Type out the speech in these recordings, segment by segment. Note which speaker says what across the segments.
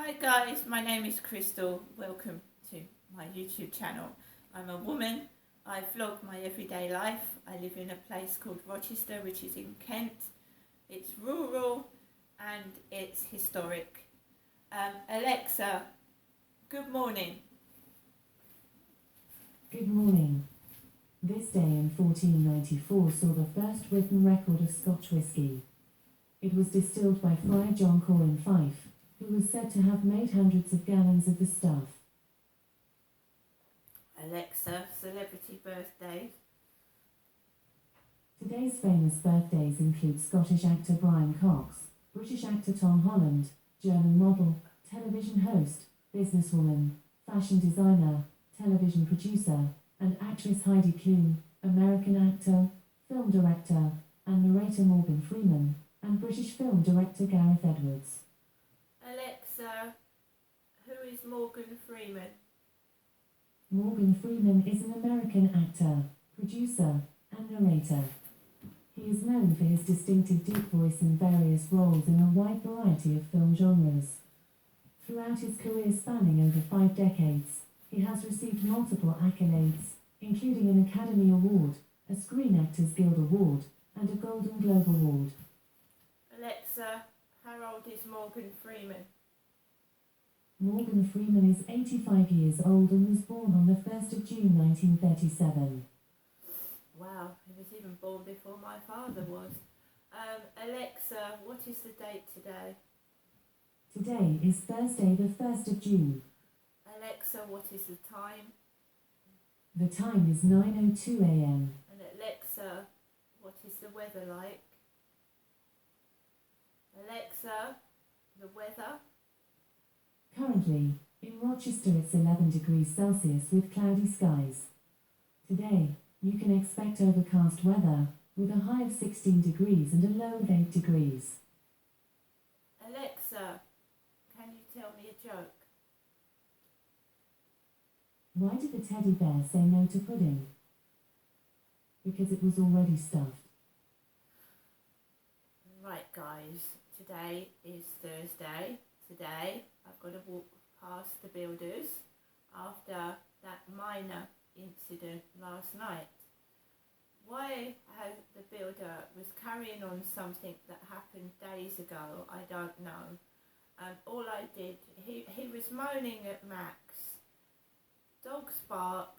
Speaker 1: Hi guys, my name is Crystal. Welcome to my YouTube channel. I'm a woman. I vlog my everyday life. I live in a place called Rochester, which is in Kent. It's rural and it's historic. Alexa, good morning.
Speaker 2: Good morning. This day in 1494 saw the first written record of Scotch whisky. It was distilled by Friar John Corin Fife, who was said to have made hundreds of gallons of the stuff.
Speaker 1: Alexa, celebrity birthdays.
Speaker 2: Today's famous birthdays include Scottish actor Brian Cox, British actor Tom Holland, German model, television host, businesswoman, fashion designer, television producer, and actress Heidi Klum, American actor, film director, and narrator Morgan Freeman, and British film director Gareth Edwards.
Speaker 1: Alexa, who is Morgan Freeman?
Speaker 2: Morgan Freeman is an American actor, producer, and narrator. He is known for his distinctive deep voice in various roles in a wide variety of film genres. Throughout his career spanning over 5 decades, he has received multiple accolades, including an Academy Award, a Screen Actors Guild Award, and a Golden Globe Award.
Speaker 1: Alexa, how old is Morgan Freeman?
Speaker 2: Morgan Freeman is 85 years old and was born on the 1st of June 1937.
Speaker 1: Wow, he was even born before my father was. Alexa, what is the date today?
Speaker 2: Today is Thursday the 1st of June.
Speaker 1: Alexa, what is the time?
Speaker 2: The time is 9:02 a.m.
Speaker 1: And Alexa, what is the weather like? Alexa, the weather?
Speaker 2: Currently, in Rochester it's 11 degrees Celsius with cloudy skies. Today, you can expect overcast weather, with a high of 16 degrees and a low of 8 degrees.
Speaker 1: Alexa, can you tell me a joke?
Speaker 2: Why did the teddy bear say no to pudding? Because it was already stuffed.
Speaker 1: Right guys, today is Thursday. Today I've got to walk past the builders after that minor incident last night. Why the builder was carrying on something that happened days ago, I don't know. All I did, he was moaning at Max. Dogs bark,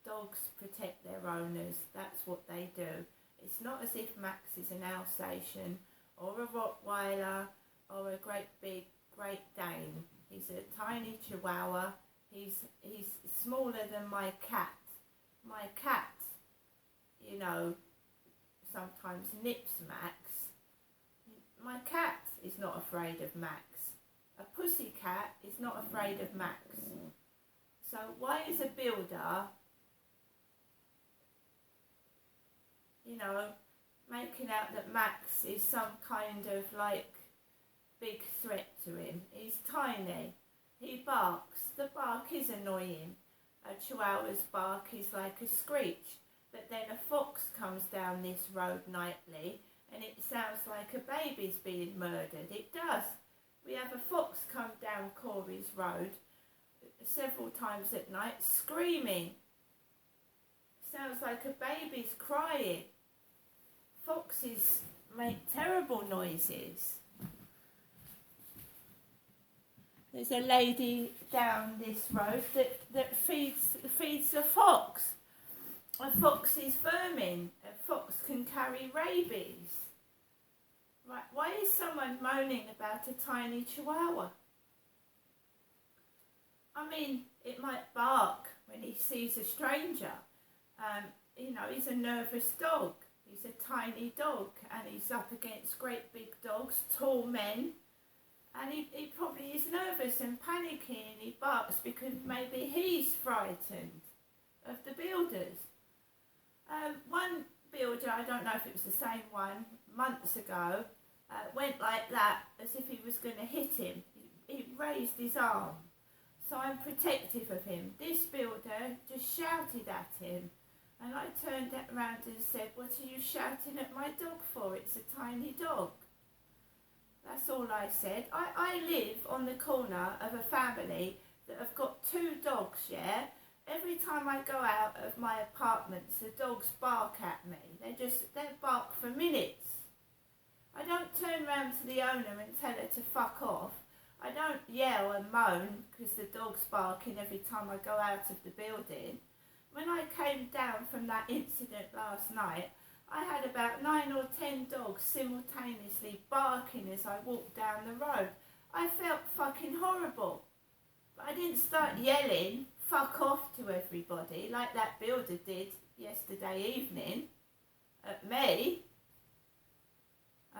Speaker 1: dogs protect their owners, that's what they do. It's not as if Max is an Alsatian or a Rottweiler or a Great Dane. He's a tiny Chihuahua. He's smaller than my cat. My cat, you know, sometimes nips Max. My cat is not afraid of Max. A pussy cat is not afraid of Max. So why is a builder, you know, making out that Max is some kind of like big threat to him? He's tiny. He barks. The bark is annoying. A Chihuahua's bark is like a screech. But then a fox comes down this road nightly and it sounds like a baby's being murdered. It does. We have a fox come down Corey's Road several times at night screaming. Sounds like a baby's crying. Foxes make terrible noises. There's a lady down this road that feeds a fox. A fox is vermin. A fox can carry rabies. Right, why is someone moaning about a tiny Chihuahua? I mean, it might bark when he sees a stranger. You know, he's a nervous dog. He's a tiny dog and he's up against great big dogs, tall men. And he probably is nervous and panicking and he barks because maybe he's frightened of the builders. One builder, I don't know if it was the same one, months ago, went like that as if he was going to hit him. He raised his arm. So I'm protective of him. This builder just shouted at him. And I turned around and said, what are you shouting at my dog for? It's a tiny dog. That's all I said. I live on the corner of a family that have got 2 dogs, yeah? Every time I go out of my apartments, the dogs bark at me. They bark for minutes. I don't turn round to the owner and tell her to fuck off. I don't yell and moan because the dog's barking every time I go out of the building. When I came down from that incident last night, I had about 9 or 10 dogs simultaneously barking as I walked down the road. I felt fucking horrible. But I didn't start yelling, fuck off to everybody, like that builder did yesterday evening at me.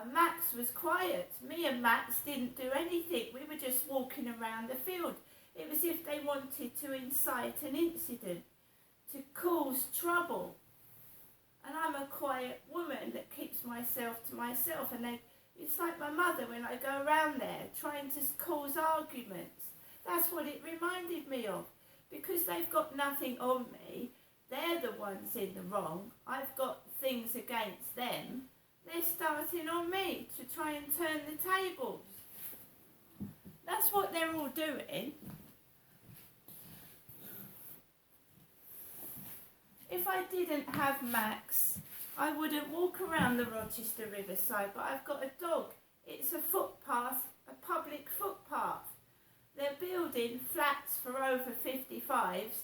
Speaker 1: And Max was quiet. Me and Max didn't do anything. We were just walking around the field. It was as if they wanted to incite an incident, to cause trouble. And I'm a quiet woman that keeps myself to myself. And it's like my mother when I go around there trying to cause arguments. That's what it reminded me of. Because they've got nothing on me, they're the ones in the wrong. I've got things against them. They're starting on me to try and turn the tables. That's what they're all doing. If I didn't have Max, I wouldn't walk around the Rochester Riverside, but I've got a dog. It's a footpath, a public footpath. They're building flats for over 55s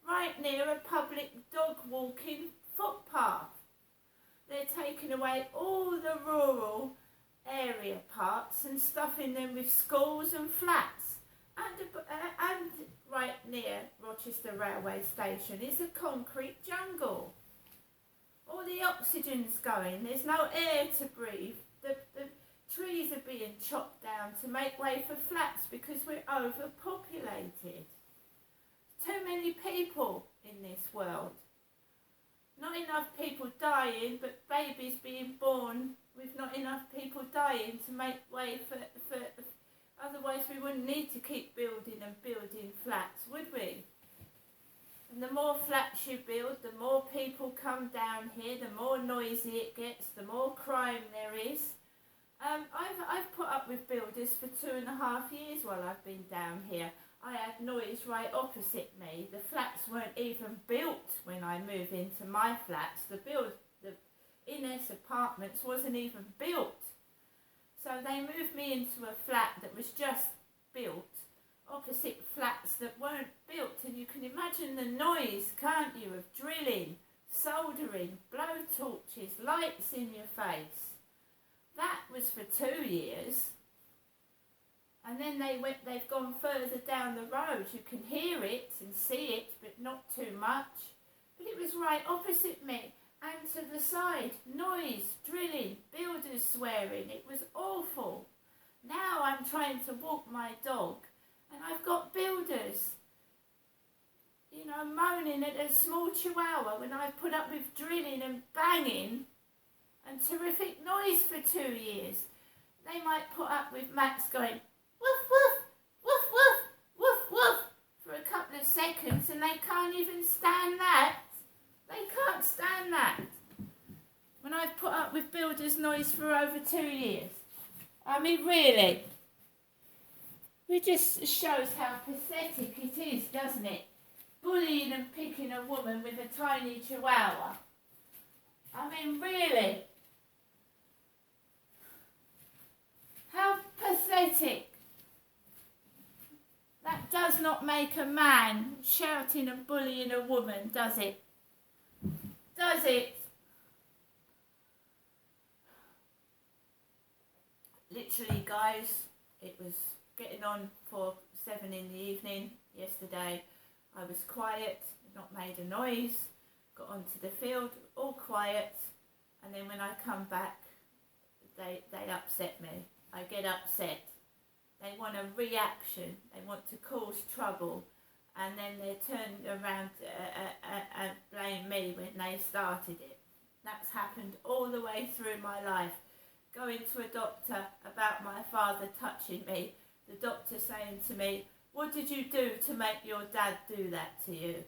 Speaker 1: right near a public dog walking footpath. They're taking away all the rural area parts and stuffing them with schools and flats. And right near Rochester Railway Station is a concrete jungle. All the oxygen's going, there's no air to breathe. The trees are being chopped down to make way for flats because we're overpopulated. Too many people in this world. Not enough people dying, but babies being born with not enough people dying to make way for otherwise we wouldn't need to keep building and building flats, would we? And the more flats you build, the more people come down here, the more noisy it gets, the more crime there is. I've put up with builders for 2.5 years while I've been down here. I had noise right opposite me. The flats weren't even built when I moved into my flats. The Ines Apartments wasn't even built. So they moved me into a flat that was just built, opposite flats that weren't built. And you can imagine the noise, can't you, of drilling, soldering, blowtorches, lights in your face. That was for 2 years. And then they've gone further down the road. You can hear it and see it, but not too much. But it was right opposite me and to the side. Noise, drilling, builders swearing. It was awful. Now I'm trying to walk my dog and I've got builders, moaning at a small chihuahua when I've put up with drilling and banging and terrific noise for 2 years. They might put up with Max going, woof, woof, woof, woof, woof, woof, for a couple of seconds, and they can't even stand that. They can't stand that. When I've put up with builders' noise for over 2 years. I mean, really. It just shows how pathetic it is, doesn't it? Bullying and picking a woman with a tiny chihuahua. I mean, really. How pathetic. That does not make a man shouting and bullying a woman, does it? Does it? Literally, guys, it was getting on for 7 in the evening yesterday. I was quiet, not made a noise, got onto the field, all quiet, and then when I come back, they upset me. I get upset. They want a reaction. They want to cause trouble. And then they turn around and blame me when they started it. That's happened all the way through my life. Going to a doctor about my father touching me. The doctor saying to me, "What did you do to make your dad do that to you?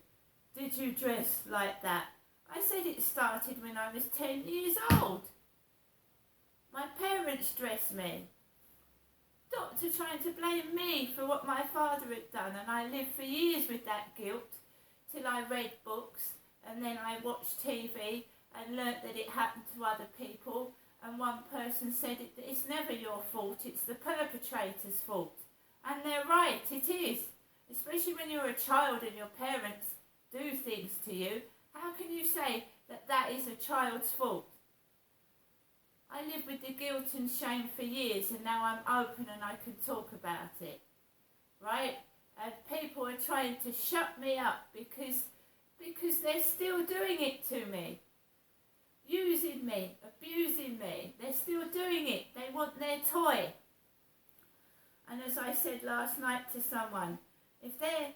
Speaker 1: Did you dress like that?" I said it started when I was 10 years old. My parents dressed me. doctor trying to blame me for what my father had done, and I lived for years with that guilt till I read books and then I watched TV and learnt that it happened to other people, and one person said it's never your fault, it's the perpetrator's fault. And they're right, it is. Especially when you're a child and your parents do things to you. How can you say that that is a child's fault? I lived with the guilt and shame for years, and now I'm open and I can talk about it. Right? And people are trying to shut me up because they're still doing it to me. Using me, abusing me. They're still doing it. They want their toy. And as I said last night to someone, if they're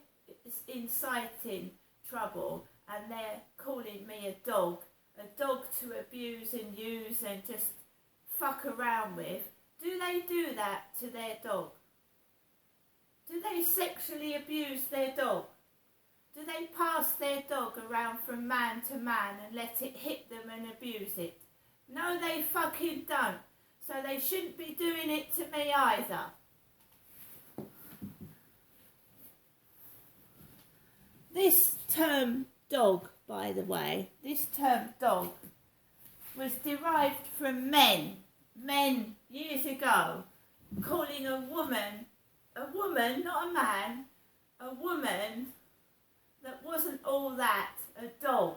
Speaker 1: inciting trouble and they're calling me a dog to abuse and use and just fuck around with, do they do that to their dog? Do they sexually abuse their dog? Do they pass their dog around from man to man and let it hit them and abuse it? No, they fucking don't. So they shouldn't be doing it to me either. This term dog, by the way, this term dog was derived from men years ago, calling a woman, not a man, a woman that wasn't all that, a dog.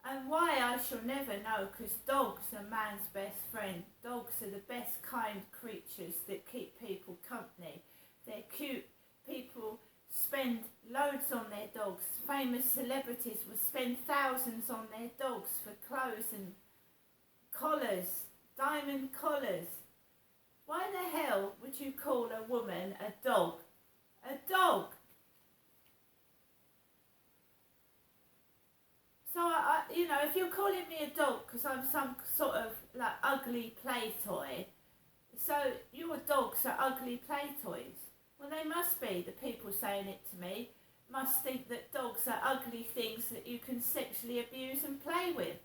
Speaker 1: And why I shall never know, because dogs are man's best friend. Dogs are the best kind creatures that keep people company. They're cute. People spend loads on their dogs. Famous celebrities will spend thousands on their dogs for clothes and collars, diamond collars. Why the hell would you call a woman a dog? A dog! So, if you're calling me a dog because I'm some sort of like ugly play toy, so your dogs are ugly play toys. Well, they must be. The people saying it to me must think that dogs are ugly things that you can sexually abuse and play with.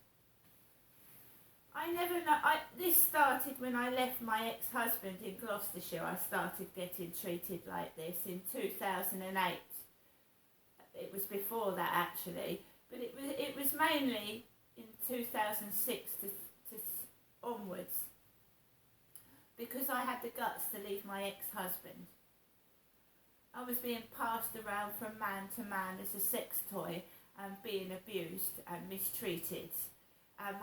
Speaker 1: I never know. This started when I left my ex-husband in Gloucestershire. I started getting treated like this in 2008. It was before that actually. But it was mainly in 2006 to onwards, because I had the guts to leave my ex-husband. I was being passed around from man to man as a sex toy and being abused and mistreated. And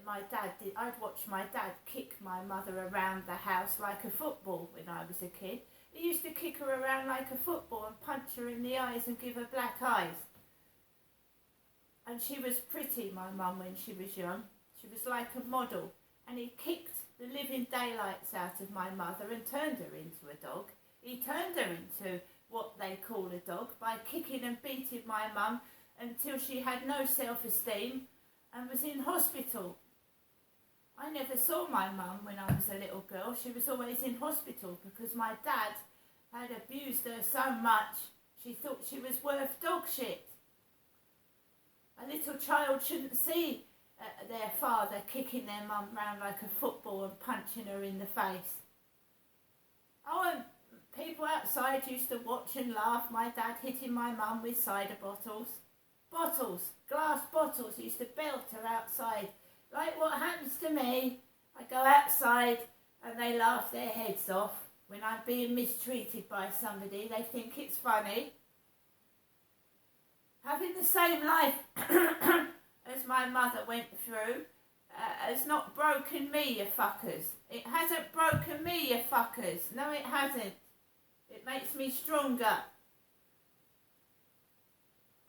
Speaker 1: my dad I'd watch my dad kick my mother around the house like a football when I was a kid. He used to kick her around like a football and punch her in the eyes and give her black eyes. And she was pretty, my mum, when she was young. She was like a model. And he kicked the living daylights out of my mother and turned her into a dog. He turned her into what they call a dog by kicking and beating my mum until she had no self-esteem and was in hospital. I never saw my mum when I was a little girl. She was always in hospital because my dad had abused her so much she thought she was worth dog shit. A little child shouldn't see their father kicking their mum round like a football and punching her in the face. Oh, and people outside used to watch and laugh. My dad hitting my mum with cider bottles. Glass bottles. He used to belt her outside. Like what happens to me. I go outside and they laugh their heads off when I'm being mistreated by somebody. They think it's funny. Having the same life as my mother went through has not broken me, you fuckers. It hasn't broken me, you fuckers. No, it hasn't. It makes me stronger.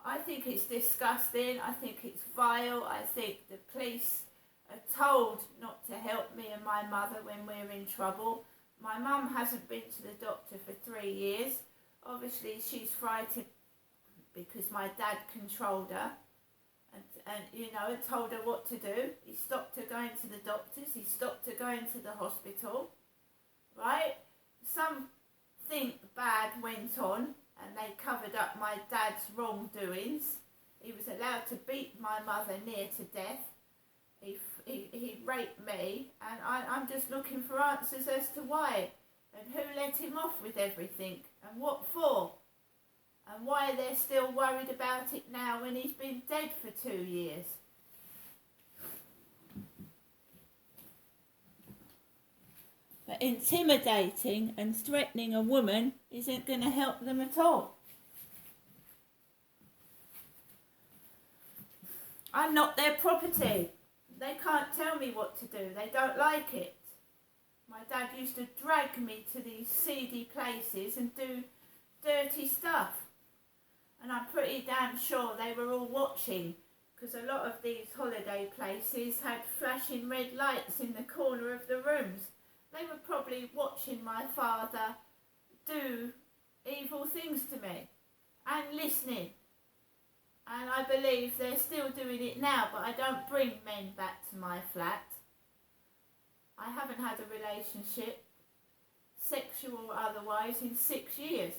Speaker 1: I think it's disgusting. I think it's vile. I think the police are told not to help me and my mother when we're in trouble. My mum hasn't been to the doctor for 3 years. Obviously, she's frightened because my dad controlled her and told her what to do. He stopped her going to the doctors. He stopped her going to the hospital. Right? Something bad went on and they covered up my dad's wrongdoings. He was allowed to beat my mother near to death. He raped me, and I'm just looking for answers as to why. and who let him off with everything and what for, and why they're still worried about it now when he's been dead for 2 years. But intimidating and threatening a woman isn't going to help them at all. I'm not their property. They can't tell me what to do. They don't like it. My dad used to drag me to these seedy places and do dirty stuff. And I'm pretty damn sure they were all watching, because a lot of these holiday places had flashing red lights in the corner of the rooms. They were probably watching my father do evil things to me and listening. And I believe they're still doing it now, but I don't bring men back to my flat. I haven't had a relationship, sexual or otherwise, in 6 years.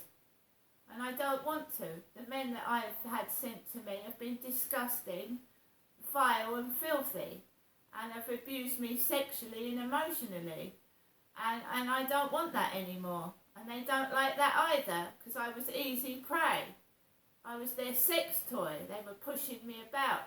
Speaker 1: And I don't want to. The men that I've had sent to me have been disgusting, vile and filthy, and have abused me sexually and emotionally. And I don't want that anymore. And they don't like that either, because I was easy prey. I was their sex toy. They were pushing me about,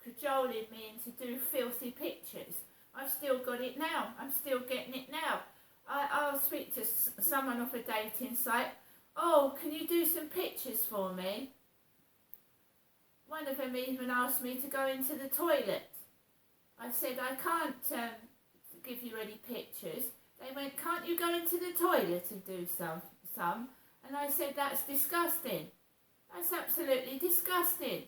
Speaker 1: cajoling me into do filthy pictures. I've still got it now. I'm still getting it now. I'll speak to someone off a dating site. Oh, can you do some pictures for me? One of them even asked me to go into the toilet. I said, I can't give you any pictures. They went, can't you go into the toilet and do some? And I said, that's disgusting. That's absolutely disgusting.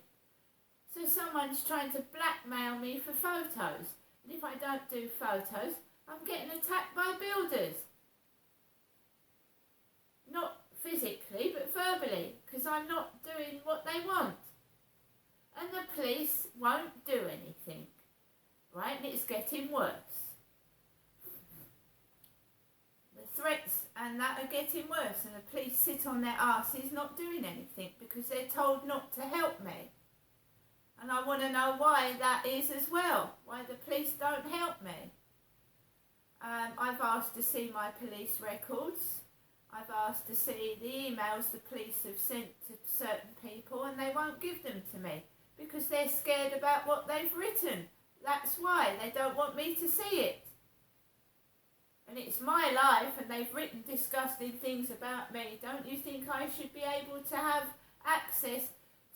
Speaker 1: So someone's trying to blackmail me for photos. And if I don't do photos, I'm getting attacked by builders. Not physically, but verbally, because I'm not doing what they want. And the police won't do anything, right? And it's getting worse. The threats and that are getting worse, and the police sit on their arses not doing anything because they're told not to help me. And I want to know why that is as well, why the police don't help me. I've asked to see my police records. I've asked to see the emails the police have sent to certain people, and they won't give them to me because they're scared about what they've written. That's why they don't want me to see it. And it's my life, and they've written disgusting things about me. Don't you think I should be able to have access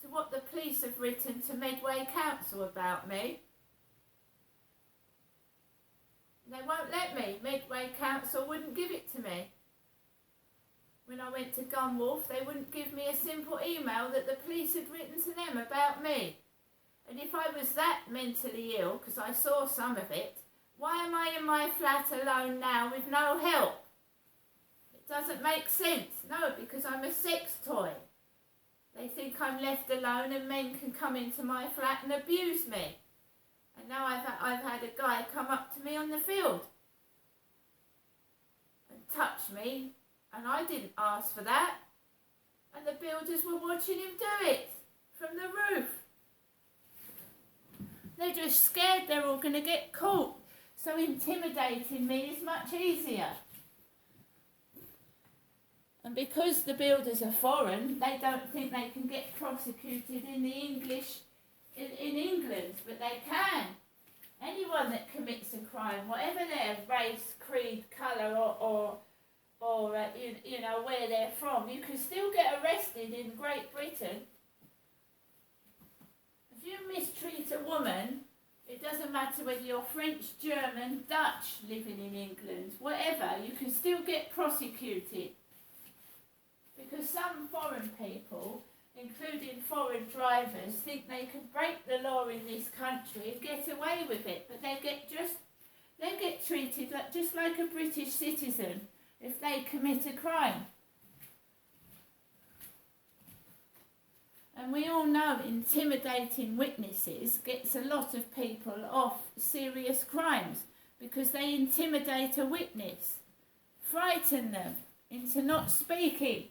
Speaker 1: to what the police have written to Medway Council about me? They won't let me. Medway Council wouldn't give it to me. When I went to Gunwolf, they wouldn't give me a simple email that the police had written to them about me. And if I was that mentally ill, because I saw some of it, why am I in my flat alone now with no help? It doesn't make sense. No, because I'm a sex toy. They think I'm left alone and men can come into my flat and abuse me. And now I've had a guy come up to me on the field and touch me, and I didn't ask for that. And the builders were watching him do it from the roof. They're just scared they're all going to get caught. So intimidating me is much easier. And because the builders are foreign, they don't think they can get prosecuted in the English in England, but they can. Anyone that commits a crime, whatever their race, creed, colour, or you know where they're from, you can still get arrested in Great Britain. If you mistreat a woman, it doesn't matter whether you're French, German, Dutch, living in England, whatever, you can still get prosecuted. Because some foreign people, including foreign drivers, think they can break the law in this country and get away with it, but they get treated just like a British citizen if they commit a crime. And we all know intimidating witnesses gets a lot of people off serious crimes because they intimidate a witness, frighten them into not speaking.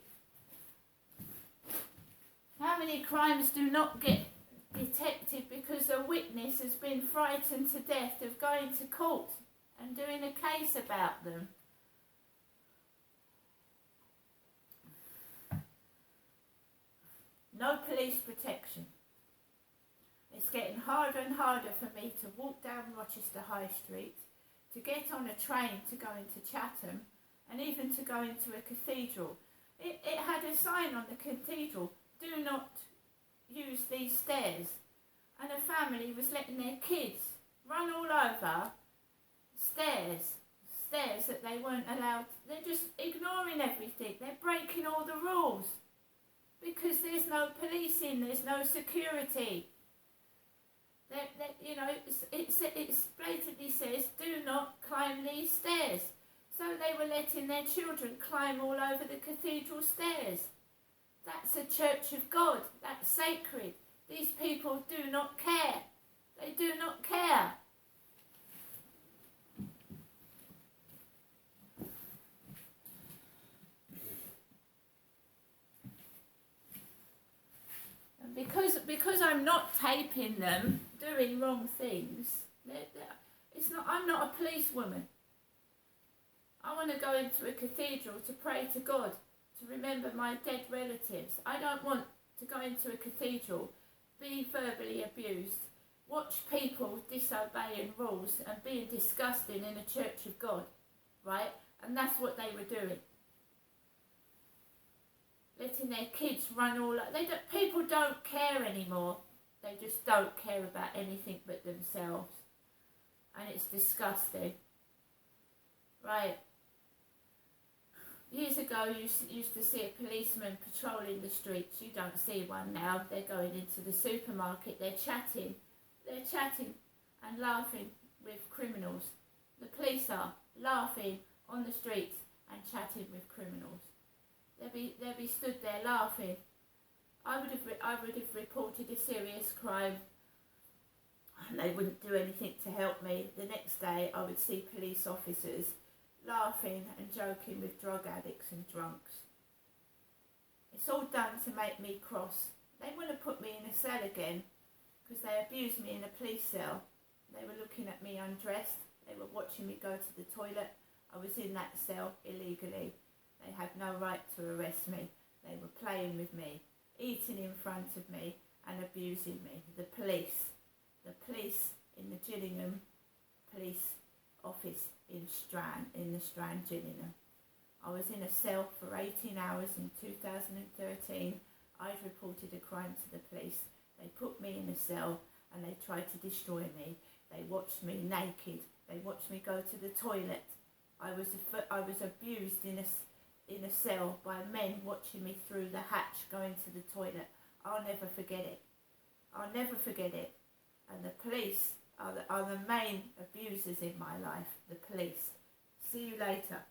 Speaker 1: How many crimes do not get detected because a witness has been frightened to death of going to court and doing a case about them? No police protection. It's getting harder and harder for me to walk down Rochester High Street, to get on a train to go into Chatham, and even to go into a cathedral. It had a sign on the cathedral, do not use these stairs. And a family was letting their kids run all over stairs that they weren't allowed. They're just ignoring everything. They're breaking all the rules because there's no policing, there's no security. You know, it blatantly says, do not climb these stairs. So they were letting their children climb all over the cathedral stairs. That's a church of God. That's sacred. These people do not care. They do not care. And because I'm not taping them doing wrong things, I'm not a policewoman. I want to go into a cathedral to pray to God, to remember my dead relatives. I don't want to go into a cathedral, be verbally abused, watch people disobeying rules and being disgusting in a church of God, right? And that's what they were doing. Letting their kids run all up. People don't care anymore. They just don't care about anything but themselves. And it's disgusting. Right. Years ago, you used to see a policeman patrolling the streets. You don't see one now. They're going into the supermarket. They're chatting. They're chatting and laughing with criminals. The police are laughing on the streets and chatting with criminals. They'll be stood there laughing. I would have reported a serious crime, and they wouldn't do anything to help me. The next day, I would see police officers laughing and joking with drug addicts and drunks. It's all done to make me cross. They want to put me in a cell again because they abused me in a police cell. They were looking at me undressed. They were watching me go to the toilet. I was in that cell illegally. They had no right to arrest me. They were playing with me, eating in front of me and abusing me. The police in the Gillingham police office in the Strand, Gillingham. I was in a cell for 18 hours in 2013. I'd reported a crime to the police. They put me in a cell and they tried to destroy me. They watched me naked. They watched me go to the toilet. I was abused in a cell by men watching me through the hatch going to the toilet. I'll never forget it. I'll never forget it. And the police are the main abusers in my life. The police. See you later.